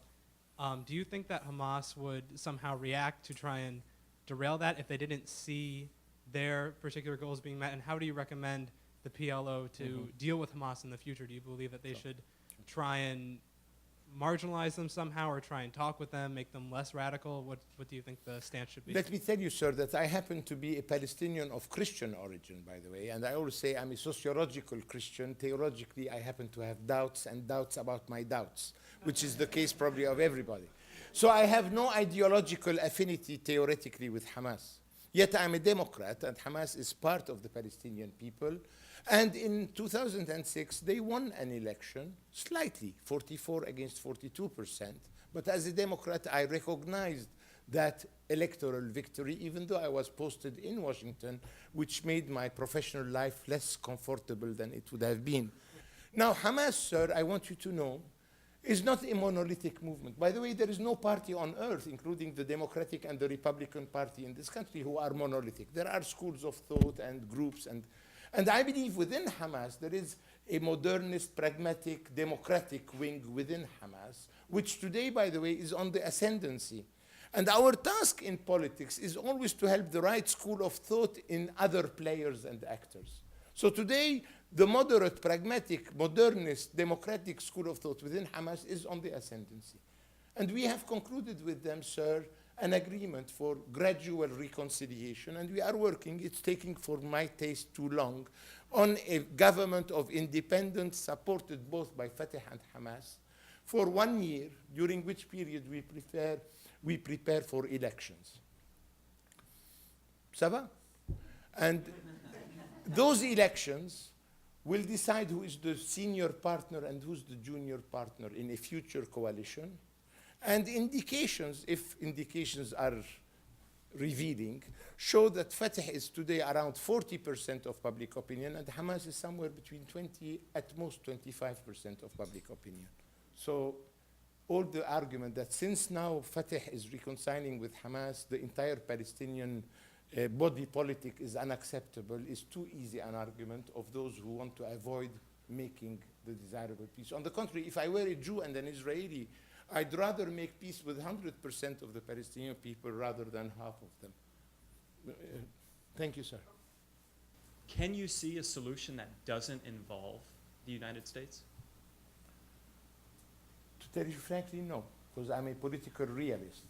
do you think that Hamas would somehow react to try and derail that if they didn't see their particular goals being met? And how do you recommend the PLO to deal with Hamas in the future? Do you believe that they should try and marginalize them somehow, or try and talk with them, make them less radical? What do you think the stance should be? Let me tell you, sir, that I happen to be a Palestinian of Christian origin, by the way, and I always say I'm a sociological Christian. Theologically, I happen to have doubts and doubts about my doubts, which is the case probably of everybody. So I have no ideological affinity theoretically with Hamas. Yet I'm a Democrat, and Hamas is part of the Palestinian people. And in 2006, they won an election, slightly, 44 against 42%. But as a Democrat, I recognized that electoral victory, even though I was posted in Washington, which made my professional life less comfortable than it would have been. Now, Hamas, sir, I want you to know, is not a monolithic movement. By the way, there is no party on earth, including the Democratic and the Republican Party in this country, who are monolithic. There are schools of thought and groups, and I believe within Hamas there is a modernist, pragmatic, democratic wing within Hamas, which today, by the way, is on the ascendancy. And our task in politics is always to help the right school of thought in other players and actors. So today, the moderate, pragmatic, modernist, democratic school of thought within Hamas is on the ascendancy. And we have concluded with them, sir, an agreement for gradual reconciliation, and we are working, it's taking for my taste too long, on a government of independence supported both by Fatah and Hamas for 1 year, during which period we prepare for elections. Ça va? And those elections will decide who is the senior partner and who's the junior partner in a future coalition. And indications, if indications are revealing, show that Fatah is today around 40% of public opinion, and Hamas is somewhere between 20, at most 25% of public opinion. So all the argument that since now Fatah is reconciling with Hamas, the entire Palestinian body politic is unacceptable is too easy an argument of those who want to avoid making the desirable peace. On the contrary, if I were a Jew and an Israeli, I'd rather make peace with 100% of the Palestinian people rather than half of them. Thank you, sir. Can you see a solution that doesn't involve the United States? To tell you frankly, no, because I'm a political realist.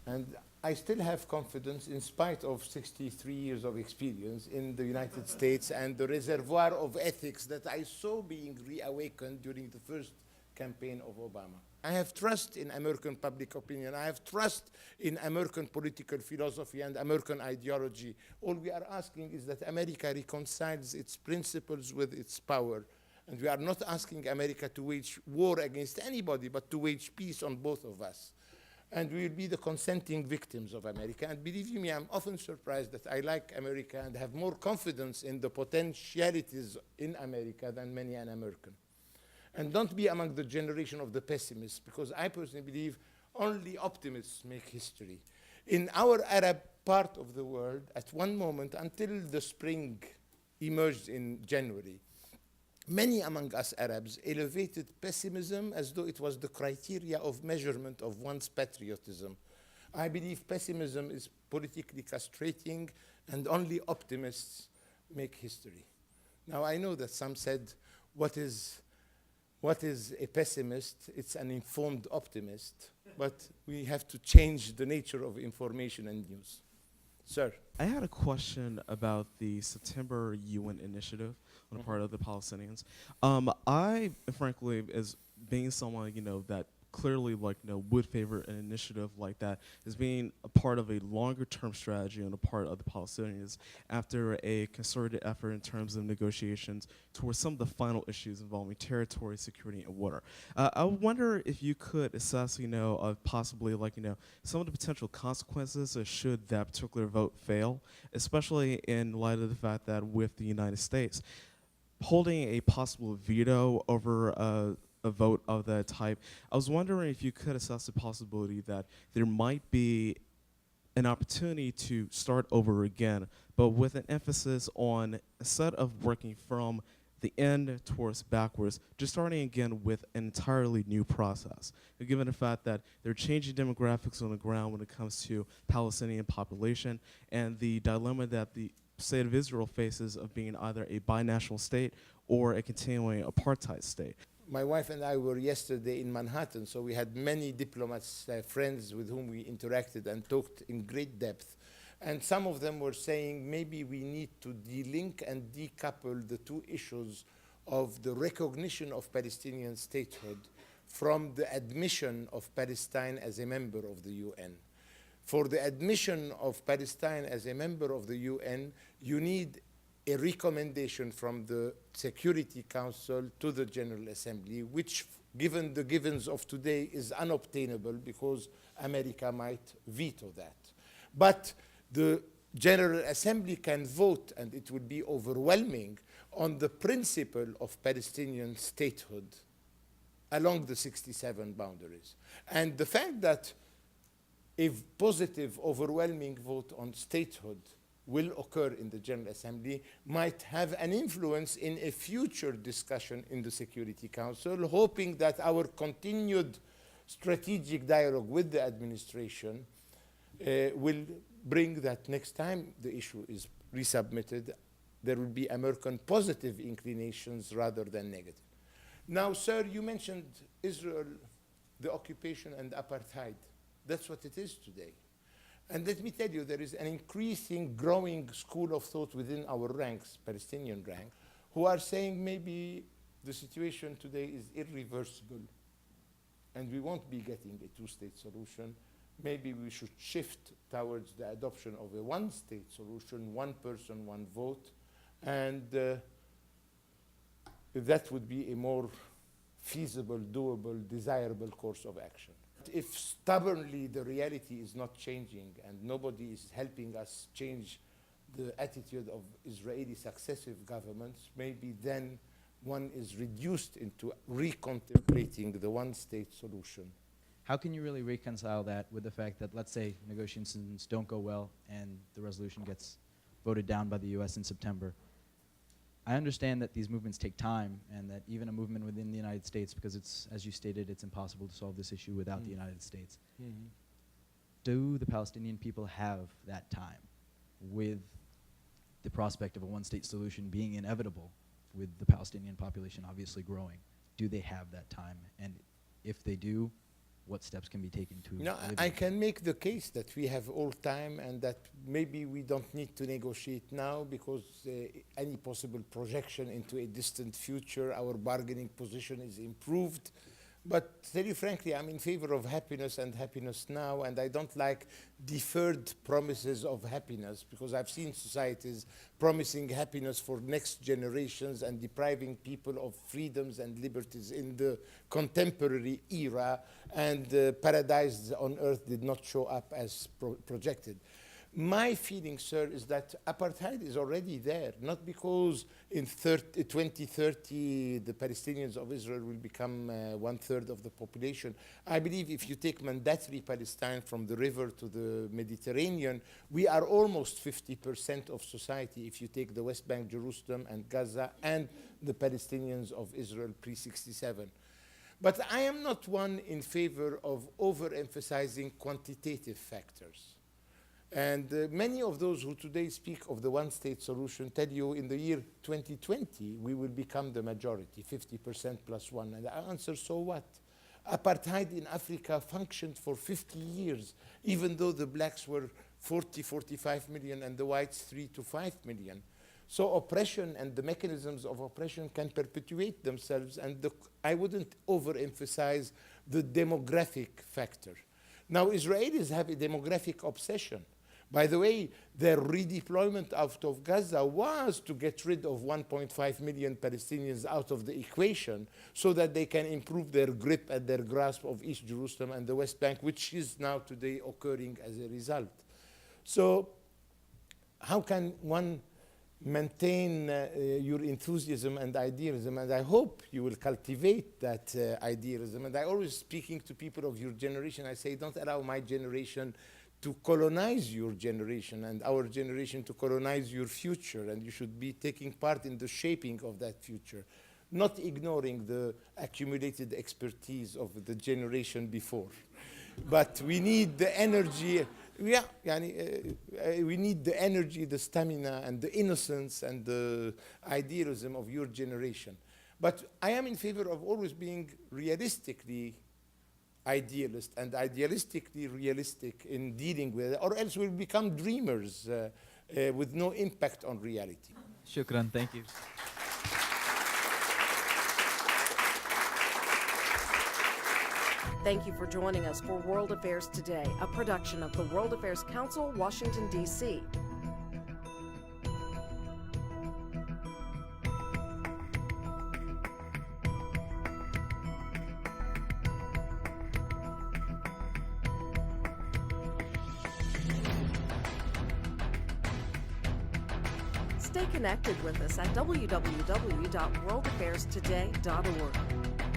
And I still have confidence, in spite of 63 years of experience in the United States and the reservoir of ethics that I saw being reawakened during the first campaign of Obama. I have trust in American public opinion. I have trust in American political philosophy and American ideology. All we are asking is that America reconciles its principles with its power. And we are not asking America to wage war against anybody, but to wage peace on both of us. And we will be the consenting victims of America. And believe you me, I'm often surprised that I like America and have more confidence in the potentialities in America than many an American. And don't be among the generation of the pessimists, because I personally believe only optimists make history. In our Arab part of the world, at one moment, until the spring emerged in January, many among us Arabs elevated pessimism as though it was the criteria of measurement of one's patriotism. I believe pessimism is politically castrating, and only optimists make history. Now, I know that some said, what is a pessimist? It's an informed optimist. But we have to change the nature of information and news. Sir. I had a question about the September UN initiative on the part of the Palestinians. I, frankly, as being someone, that clearly, would favor an initiative like that as being a part of a longer-term strategy on the part of the Palestinians after a concerted effort in terms of negotiations towards some of the final issues involving territory, security, and water. I wonder if you could assess, possibly, some of the potential consequences should that particular vote fail, especially in light of the fact that with the United States holding a possible veto over a vote of that type, I was wondering if you could assess the possibility that there might be an opportunity to start over again, but with an emphasis on, instead of working from the end towards backwards, just starting again with an entirely new process. And given the fact that there are changing demographics on the ground when it comes to Palestinian population and the dilemma that the state of Israel faces of being either a binational state or a continuing apartheid state. My wife and I were yesterday in Manhattan, so we had many diplomats, friends with whom we interacted and talked in great depth. And some of them were saying maybe we need to delink and decouple the two issues of the recognition of Palestinian statehood from the admission of Palestine as a member of the UN. For the admission of Palestine as a member of the UN, you need a recommendation from the Security Council to the General Assembly, which, given the givens of today, is unobtainable because America might veto that. But the General Assembly can vote, and it will be overwhelming, on the principle of Palestinian statehood along the 67 boundaries. And the fact that a positive, overwhelming vote on statehood will occur in the General Assembly might have an influence in a future discussion in the Security Council, hoping that our continued strategic dialogue with the administration will bring that next time the issue is resubmitted, there will be American positive inclinations rather than negative. Now, sir, you mentioned Israel, the occupation and apartheid. That's what it is today. And let me tell you, there is an increasing, growing school of thought within our ranks, Palestinian ranks, who are saying maybe the situation today is irreversible and we won't be getting a two-state solution. Maybe we should shift towards the adoption of a one-state solution, one person, one vote. And that would be a more feasible, doable, desirable course of action. If stubbornly the reality is not changing and nobody is helping us change the attitude of Israeli successive governments, maybe then one is reduced into recontemplating the one-state solution. How can you really reconcile that with the fact that, let's say, negotiations don't go well and the resolution gets voted down by the US in September? I understand that these movements take time and that even a movement within the United States, because it's, as you stated, it's impossible to solve this issue without the United States. Do the Palestinian people have that time with the prospect of a one-state solution being inevitable, with the Palestinian population obviously growing? Do they have that time? And if they do, what steps can be taken to No, I can make the case that we have all time and that maybe we don't need to negotiate now because any possible projection into a distant future, our bargaining position is improved. But to tell you frankly, I'm in favor of happiness and happiness now, and I don't like deferred promises of happiness because I've seen societies promising happiness for next generations and depriving people of freedoms and liberties in the contemporary era, and paradise on earth did not show up as projected. My feeling, sir, is that apartheid is already there, not because in 2030 the Palestinians of Israel will become 1/3 of the population. I believe if you take mandatory Palestine from the river to the Mediterranean, we are almost 50% of society if you take the West Bank, Jerusalem, and Gaza, and the Palestinians of Israel pre-67. But I am not one in favor of overemphasizing quantitative factors. And many of those who today speak of the one-state solution tell you in the year 2020 we will become the majority, 50% plus one. And I answer, so what? Apartheid in Africa functioned for 50 years, even though the blacks were 40, 45 million and the whites 3 to 5 million. So oppression and the mechanisms of oppression can perpetuate themselves, and I wouldn't overemphasize the demographic factor. Now, Israelis have a demographic obsession. By the way, their redeployment out of Gaza was to get rid of 1.5 million Palestinians out of the equation so that they can improve their grip and their grasp of East Jerusalem and the West Bank, which is now today occurring as a result. So how can one maintain your enthusiasm and idealism? And I hope you will cultivate that idealism. And I always, speaking to people of your generation, I say, don't allow my generation to colonize your generation and our generation to colonize your future, and you should be taking part in the shaping of that future, not ignoring the accumulated expertise of the generation before. But we need the energy, we need the energy, the stamina, and the innocence and the idealism of your generation. But I am in favor of always being realistically idealist and idealistically realistic in dealing with it, or else we'll become dreamers with no impact on reality. Shukran, thank you. Thank you for joining us for World Affairs Today, a production of the World Affairs Council, Washington, D.C. Stay connected with us at www.worldaffairstoday.org.